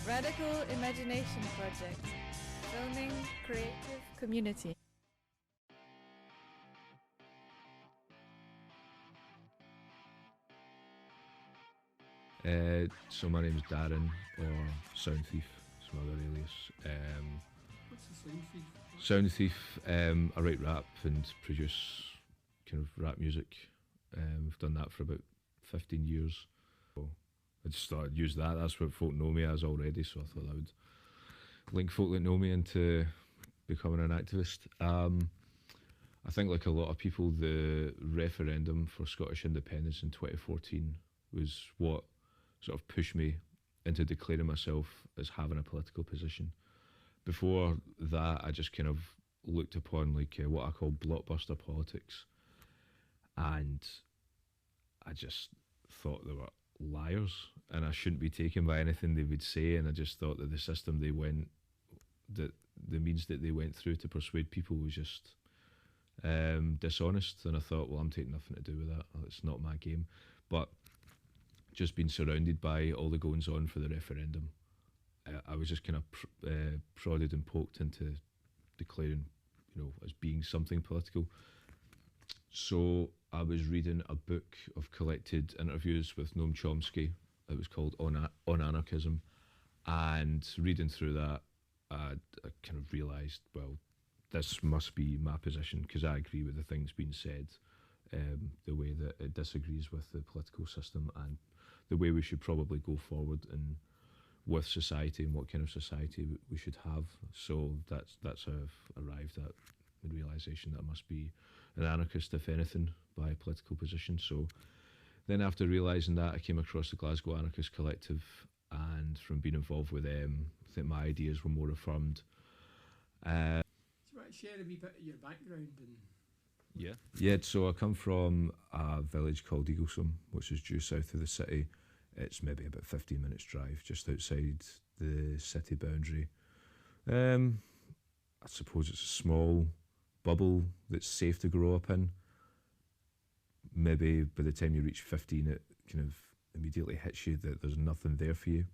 Radical Imagination Project. Filming creative community. So my name's Darren, or Sound Thief, it's my other alias. What's the Sound Thief? Sound Thief, I write rap and produce kind of rap music. I've done that for about 15 years. So I just thought I'd use that, that's what folk know me as already, so I thought I would link folk that know me into becoming an activist. I think, like a lot of people, the referendum for Scottish independence in 2014 was what sort of pushed me into declaring myself as having a political position. Before that, I just kind of looked upon like what I call blockbuster politics, and I just thought they were liars and I shouldn't be taken by anything they would say, and I just thought that the system they went, that the means that they went through to persuade people was just dishonest, and I thought, well, I'm taking nothing to do with that, it's not my game. But just being surrounded by all the goings on for the referendum, I was just kind of prodded and poked into declaring, you know, as being something political. So I was reading a book of collected interviews with Noam Chomsky. It was called On Anarchism, and reading through that, I kind of realised, well, this must be my position, because I agree with the things being said, the way that it disagrees with the political system and the way we should probably go forward and with society and what kind of society we should have. So that's how I've arrived at the realisation that I must be an anarchist, if anything, by political position. So then after realising that, I came across the Glasgow Anarchist Collective, and from being involved with them, I think my ideas were more affirmed. Do you want to share a wee bit of your background? And Yeah, so I come from a village called Eaglesham, which is due south of the city. It's maybe about 15 minutes drive, just outside the city boundary. I suppose it's a small bubble that's safe to grow up in. Maybe by the time you reach 15, it kind of immediately hits you that there's nothing there for you,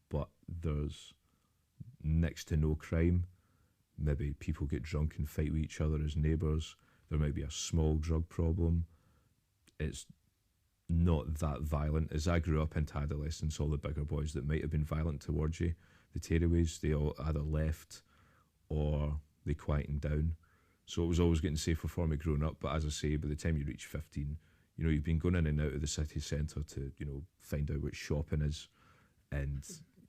but there's next to no crime. Maybe people get drunk and fight with each other as neighbours. There might be a small drug problem. It's not that violent. As I grew up into adolescence, all the bigger boys that might have been violent towards you, the tearaways, they all either left or they quietened down. So it was always getting safer for me growing up. But as I say, by the time you reach 15, you know, you've been going in and out of the city centre to, you know, find out what shopping is, and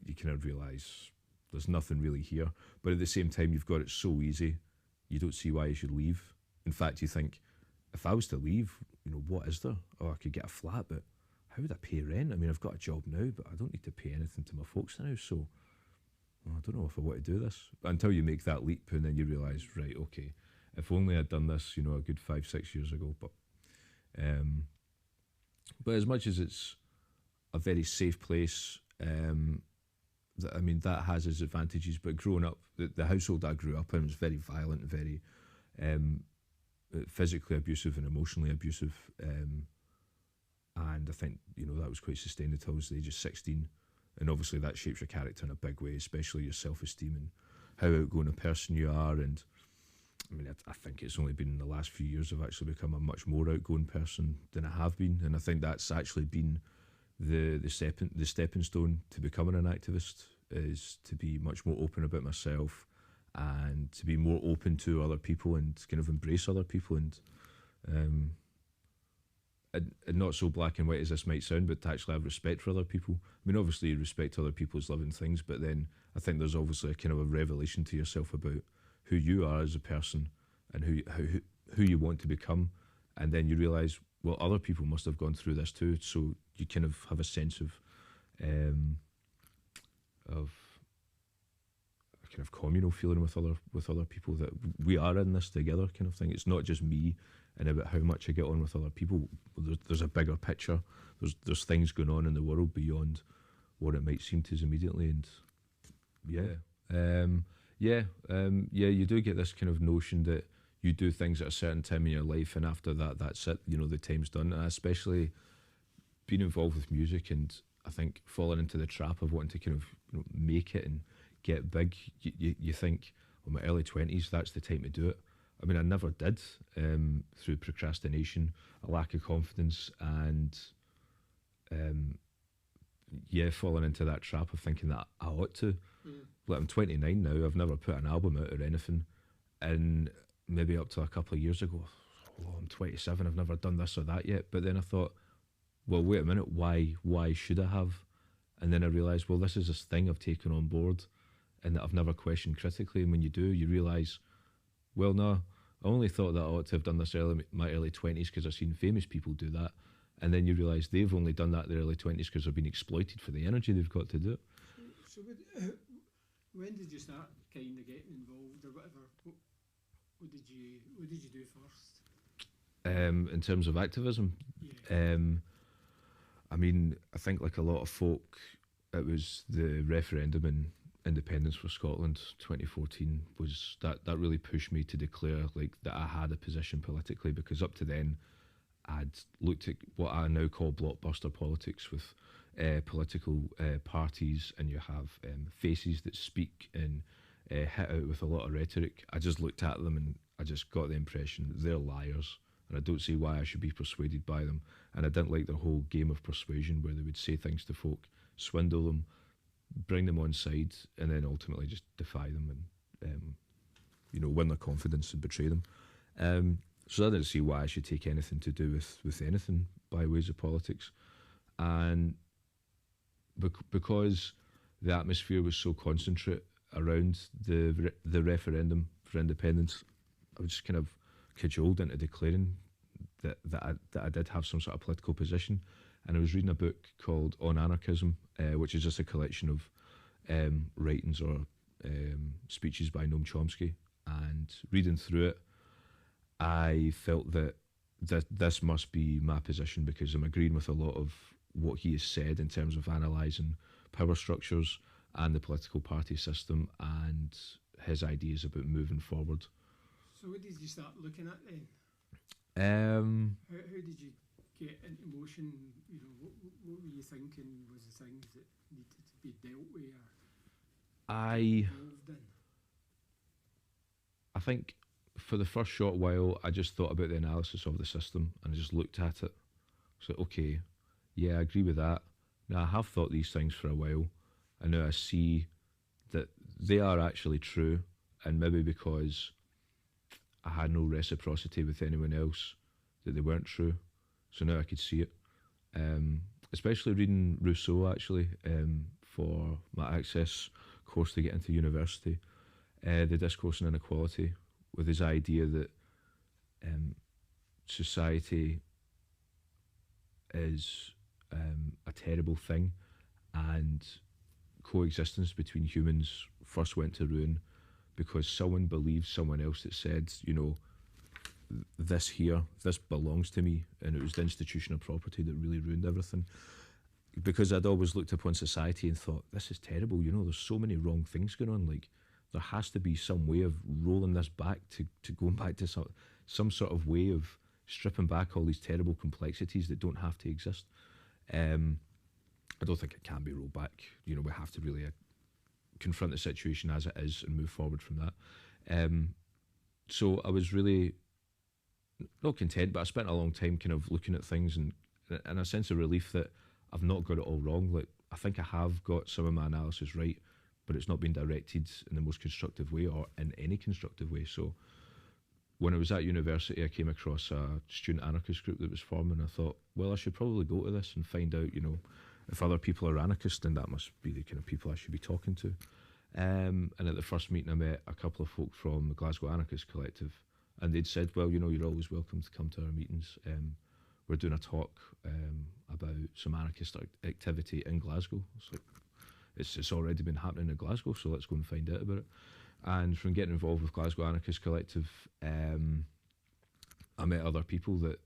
you kind of realise there's nothing really here. But at the same time, you've got it so easy, you don't see why you should leave. In fact, you think, if I was to leave, you know, what is there? Oh, I could get a flat, but how would I pay rent? I mean, I've got a job now, but I don't need to pay anything to my folks now, so well, I don't know if I want to do this. Until you make that leap, and then you realise, right, okay, if only I'd done this, you know, a good 5-6 years ago. But as much as it's a very safe place, I mean, that has its advantages, but growing up, the household I grew up in was very violent, very physically abusive and emotionally abusive, and I think, you know, that was quite sustained until I was the age of 16, and obviously that shapes your character in a big way, especially your self-esteem and how outgoing a person you are. And I mean, I think it's only been in the last few years I've actually become a much more outgoing person than I have been, and I think that's actually been the stepping stone to becoming an activist, is to be much more open about myself and to be more open to other people and kind of embrace other people, and not so black and white as this might sound, but to actually have respect for other people. I mean, obviously you respect other people's living things, but then I think there's obviously a kind of a revelation to yourself about who you are as a person and who you want to become, and then you realise, well, other people must have gone through this too, so you kind of have a sense of a kind of communal feeling with other people, that we are in this together, kind of thing. It's not just me and about how much I get on with other people. There's a bigger picture. There's things going on in the world beyond what it might seem to us immediately, and you do get this kind of notion that you do things at a certain time in your life, and after that, that's it. You know, the time's done. And especially been involved with music, and I think falling into the trap of wanting to kind of make it and get big, you think, well, my early 20s, that's the time to do it. I mean, I never did, through procrastination, a lack of confidence, and yeah, falling into that trap of thinking that I ought to. Like, I'm 29 now, I've never put an album out or anything, and maybe up to a couple of years ago, oh, I'm 27, I've never done this or that yet. But then I thought, well, wait a minute, why should I have? And then I realised, well, this is this thing I've taken on board and that I've never questioned critically. And when you do, you realise, well, no, I only thought that I ought to have done this my early 20s because I've seen famous people do that. And then you realise they've only done that in their early 20s because they've been exploited for the energy they've got to do it. So when did you start kind of getting involved or whatever? What did you do first? In terms of activism, Yeah. I mean, I think like a lot of folk, it was the referendum in independence for Scotland 2014 was that really pushed me to declare like that I had a position politically, because up to then I'd looked at what I now call blockbuster politics with political parties, and you have faces that speak and hit out with a lot of rhetoric. I just looked at them and I just got the impression that they're liars, and I don't see why I should be persuaded by them. And I didn't like the whole game of persuasion where they would say things to folk, swindle them, bring them on side, and then ultimately just defy them and win their confidence and betray them. So I didn't see why I should take anything to do with anything by ways of politics. And because the atmosphere was so concentrate around the referendum for independence, I was just kind of cajoled into declaring that I did have some sort of political position. And I was reading a book called On Anarchism, which is just a collection of writings or speeches by Noam Chomsky. And reading through it, I felt that this must be my position, because I'm agreeing with a lot of what he has said in terms of analysing power structures and the political party system and his ideas about moving forward. So what did you start looking at then? How did you get into motion? What were you thinking was the things that needed to be dealt with or involved in? I think for the first short while, I just thought about the analysis of the system and I just looked at it. So, okay, yeah, I agree with that. Now, I have thought these things for a while, and now I see that they are actually true, and maybe because I had no reciprocity with anyone else, that they weren't true. So now I could see it. Especially reading Rousseau, actually, for my access course to get into university. The Discourse on Inequality, with his idea that society is a terrible thing, and coexistence between humans first went to ruin because someone believed someone else that said, this belongs to me, and it was the institution of property that really ruined everything. Because I'd always looked upon society and thought, this is terrible, there's so many wrong things going on, like there has to be some way of rolling this back to going back to some sort of way of stripping back all these terrible complexities that don't have to exist. I don't think it can be rolled back. We have to really confront the situation as it is and move forward from that. So I was really not content, but I spent a long time kind of looking at things and a sense of relief that I've not got it all wrong. Like, I think I have got some of my analysis right, but it's not been directed in the most constructive way or in any constructive way. So when I was at university, I came across a student anarchist group that was forming. I thought, well, I should probably go to this and find out, if other people are anarchists, then that must be the kind of people I should be talking to. And at the first meeting, I met a couple of folk from the Glasgow Anarchist Collective, and they'd said, well, you're always welcome to come to our meetings. We're doing a talk about some anarchist activity in Glasgow. It's like, it's already been happening in Glasgow, so let's go and find out about it. And from getting involved with Glasgow Anarchist Collective, I met other people that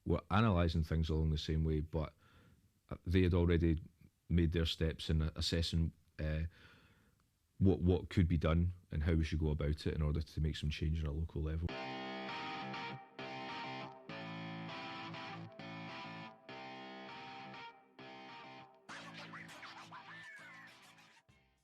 were analysing things along the same way, but they had already made their steps in assessing what could be done and how we should go about it in order to make some change on a local level.